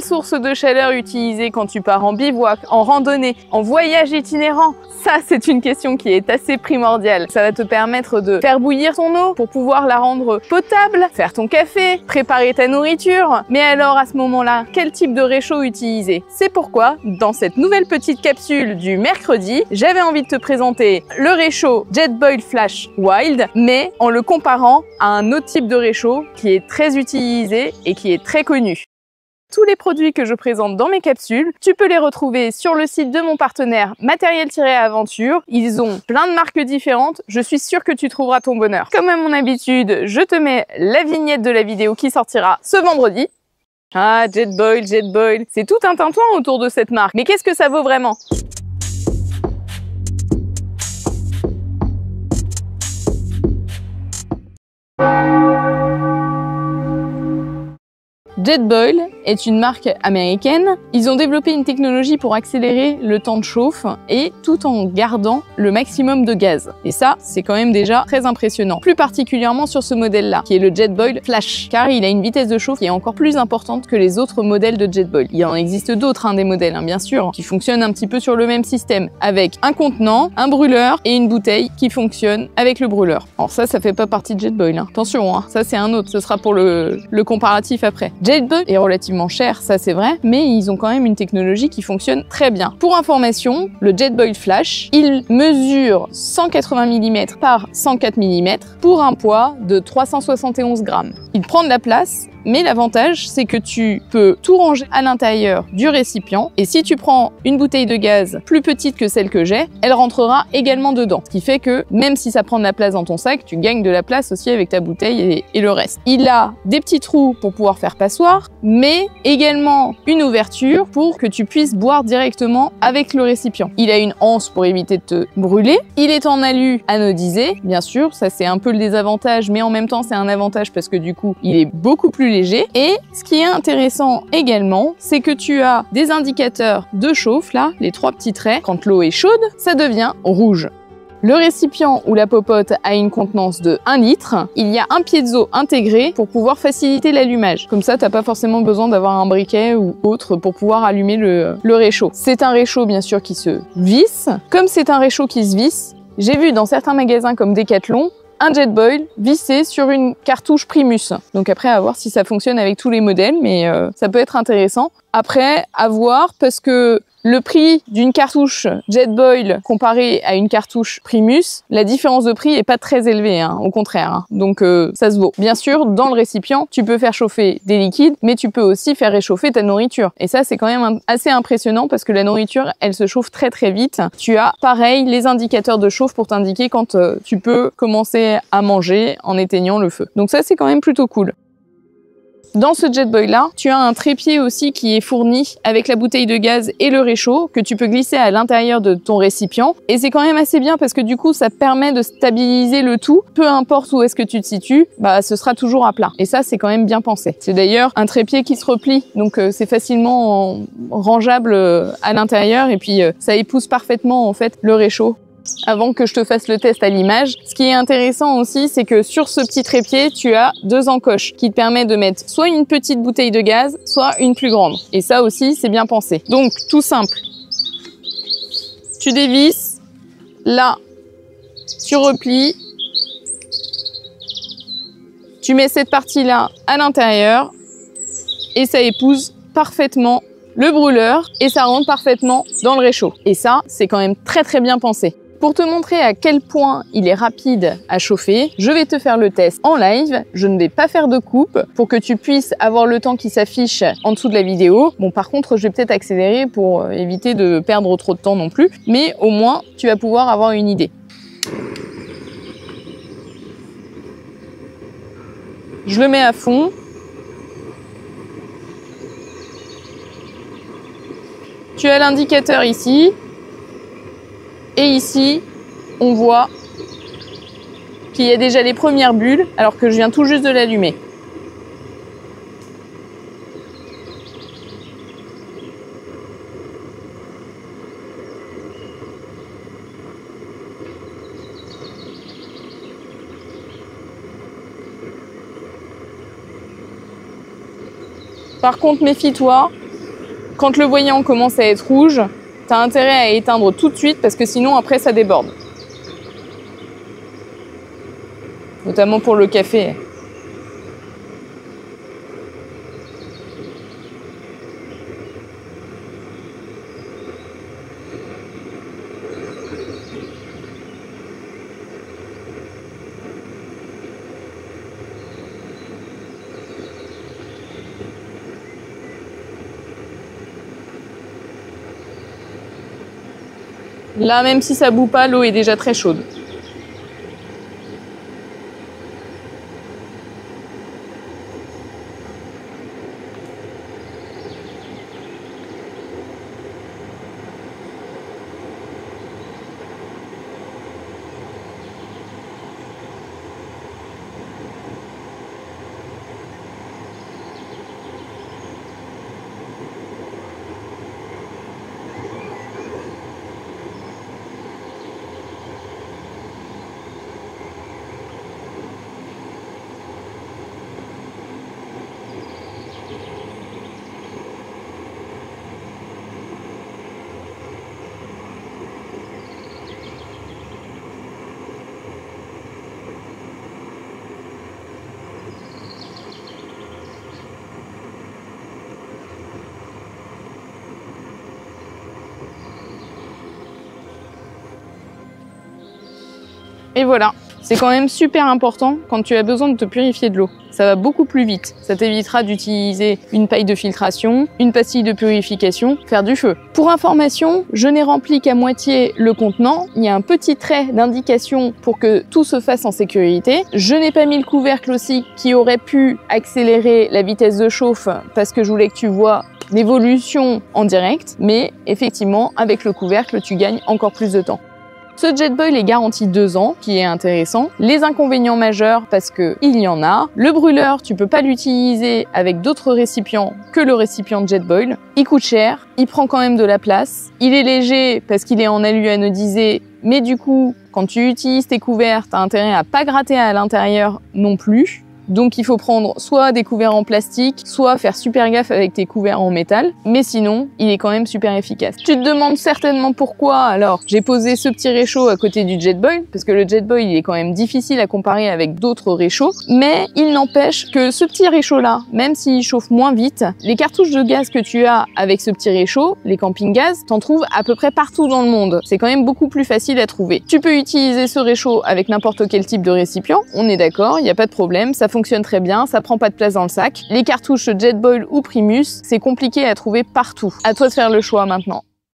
Quelle source de chaleur utiliser quand tu pars en bivouac, en randonnée, en voyage itinérant? Ça, c'est une question qui est assez primordiale. Ça va te permettre de faire bouillir ton eau pour pouvoir la rendre potable, faire ton café, préparer ta nourriture. Mais alors, à ce moment-là, quel type de réchaud utiliser? C'est pourquoi, dans cette nouvelle petite capsule du mercredi, j'avais envie de te présenter le réchaud Jetboil Flash Wild, mais en le comparant à un autre type de réchaud qui est très utilisé et qui est très connu. Tous les produits que je présente dans mes capsules, tu peux les retrouver sur le site de mon partenaire Matériel-Aventure. Ils ont plein de marques différentes. Je suis sûre que tu trouveras ton bonheur. Comme à mon habitude, je te mets la vignette de la vidéo qui sortira ce vendredi. Ah, Jetboil, Jetboil, c'est tout un tintouin autour de cette marque. Mais qu'est-ce que ça vaut vraiment ? Jetboil est une marque américaine. Ils ont développé une technologie pour accélérer le temps de chauffe et tout en gardant le maximum de gaz. Et ça, c'est quand même déjà très impressionnant. Plus particulièrement sur ce modèle-là, qui est le Jetboil Flash, car il a une vitesse de chauffe qui est encore plus importante que les autres modèles de Jetboil. Il en existe d'autres, des modèles, bien sûr, qui fonctionnent un petit peu sur le même système, avec un contenant, un brûleur et une bouteille qui fonctionne avec le brûleur. Alors ça fait pas partie de Jetboil. Attention, ça c'est un autre, ce sera pour le comparatif après. Jetboil est relativement cher, ça c'est vrai, mais ils ont quand même une technologie qui fonctionne très bien. Pour information, le Jetboil Flash, il mesure 180 mm par 104 mm pour un poids de 371 grammes. Il prend de la place, mais l'avantage, c'est que tu peux tout ranger à l'intérieur du récipient. Et si tu prends une bouteille de gaz plus petite que celle que j'ai, elle rentrera également dedans. Ce qui fait que même si ça prend de la place dans ton sac, tu gagnes de la place aussi avec ta bouteille et le reste. Il a des petits trous pour pouvoir faire passoire, mais également une ouverture pour que tu puisses boire directement avec le récipient. Il a une anse pour éviter de te brûler. Il est en alu anodisé, bien sûr. Ça, c'est un peu le désavantage, mais en même temps, c'est un avantage parce que du coup, il est beaucoup plus léger. Et ce qui est intéressant également, c'est que tu as des indicateurs de chauffe, là, les 3 petits traits. Quand l'eau est chaude, ça devient rouge. Le récipient ou la popote a une contenance de 1 litre. Il y a un piezo intégré pour pouvoir faciliter l'allumage. Comme ça, t'as pas forcément besoin d'avoir un briquet ou autre pour pouvoir allumer le réchaud. C'est un réchaud, bien sûr, qui se visse. Comme c'est un réchaud qui se visse, j'ai vu dans certains magasins comme Decathlon, un Jetboil vissé sur une cartouche Primus. Donc après, à voir si ça fonctionne avec tous les modèles, mais ça peut être intéressant. Après, à voir, parce que le prix d'une cartouche Jetboil comparé à une cartouche Primus, la différence de prix est pas très élevée, au contraire. Donc ça se vaut. Bien sûr, dans le récipient, tu peux faire chauffer des liquides, mais tu peux aussi faire réchauffer ta nourriture. Et ça, c'est quand même assez impressionnant parce que la nourriture, elle se chauffe très très vite. Tu as, pareil, les indicateurs de chauffe pour t'indiquer quand tu peux commencer à manger en éteignant le feu. Donc ça, c'est quand même plutôt cool. Dans ce Jetboil-là, tu as un trépied aussi qui est fourni avec la bouteille de gaz et le réchaud que tu peux glisser à l'intérieur de ton récipient. Et c'est quand même assez bien parce que du coup, ça permet de stabiliser le tout. Peu importe où est-ce que tu te situes, ce sera toujours à plat. Et ça, c'est quand même bien pensé. C'est d'ailleurs un trépied qui se replie, donc c'est facilement rangeable à l'intérieur et puis ça épouse parfaitement en fait le réchaud. Avant que je te fasse le test à l'image, ce qui est intéressant aussi, c'est que sur ce petit trépied, tu as 2 encoches qui te permettent de mettre soit une petite bouteille de gaz, soit une plus grande. Et ça aussi, c'est bien pensé. Donc, tout simple. Tu dévisses, là, tu replies, tu mets cette partie-là à l'intérieur et ça épouse parfaitement le brûleur et ça rentre parfaitement dans le réchaud. Et ça, c'est quand même très très bien pensé. Pour te montrer à quel point il est rapide à chauffer, je vais te faire le test en live. Je ne vais pas faire de coupe pour que tu puisses avoir le temps qui s'affiche en dessous de la vidéo. Bon, par contre, je vais peut-être accélérer pour éviter de perdre trop de temps non plus. Mais au moins, tu vas pouvoir avoir une idée. Je le mets à fond. Tu as l'indicateur ici. Et ici, on voit qu'il y a déjà les premières bulles, alors que je viens tout juste de l'allumer. Par contre, méfie-toi, Quand le voyant commence à être rouge, tu as intérêt à éteindre tout de suite parce que sinon après ça déborde. Notamment pour le café. Là, même si ça bout pas, l'eau est déjà très chaude. Et voilà, c'est quand même super important quand tu as besoin de te purifier de l'eau. Ça va beaucoup plus vite. Ça t'évitera d'utiliser une paille de filtration, une pastille de purification, faire du feu. Pour information, je n'ai rempli qu'à moitié le contenant. Il y a un petit trait d'indication pour que tout se fasse en sécurité. Je n'ai pas mis le couvercle aussi qui aurait pu accélérer la vitesse de chauffe parce que je voulais que tu vois l'évolution en direct. Mais effectivement, avec le couvercle, tu gagnes encore plus de temps. Ce Jetboil est garanti 2 ans, qui est intéressant. Les inconvénients majeurs, parce que il y en a. Le brûleur, tu peux pas l'utiliser avec d'autres récipients que le récipient de Jetboil. Il coûte cher, il prend quand même de la place. Il est léger parce qu'il est en alu anodisé, mais du coup, quand tu utilises tes couverts, t'as intérêt à pas gratter à l'intérieur non plus. Donc il faut prendre soit des couverts en plastique, soit faire super gaffe avec tes couverts en métal. Mais sinon, il est quand même super efficace. Tu te demandes certainement pourquoi. Alors, j'ai posé ce petit réchaud à côté du Jetboil, parce que le Jetboil, il est quand même difficile à comparer avec d'autres réchauds. Mais il n'empêche que ce petit réchaud-là, même s'il chauffe moins vite, les cartouches de gaz que tu as avec ce petit réchaud, les camping gaz, t'en trouves à peu près partout dans le monde. C'est quand même beaucoup plus facile à trouver. Tu peux utiliser ce réchaud avec n'importe quel type de récipient. On est d'accord, il n'y a pas de problème. Ça fonctionne très bien, ça prend pas de place dans le sac. Les cartouches Jetboil ou Primus, c'est compliqué à trouver partout. À toi de faire le choix maintenant.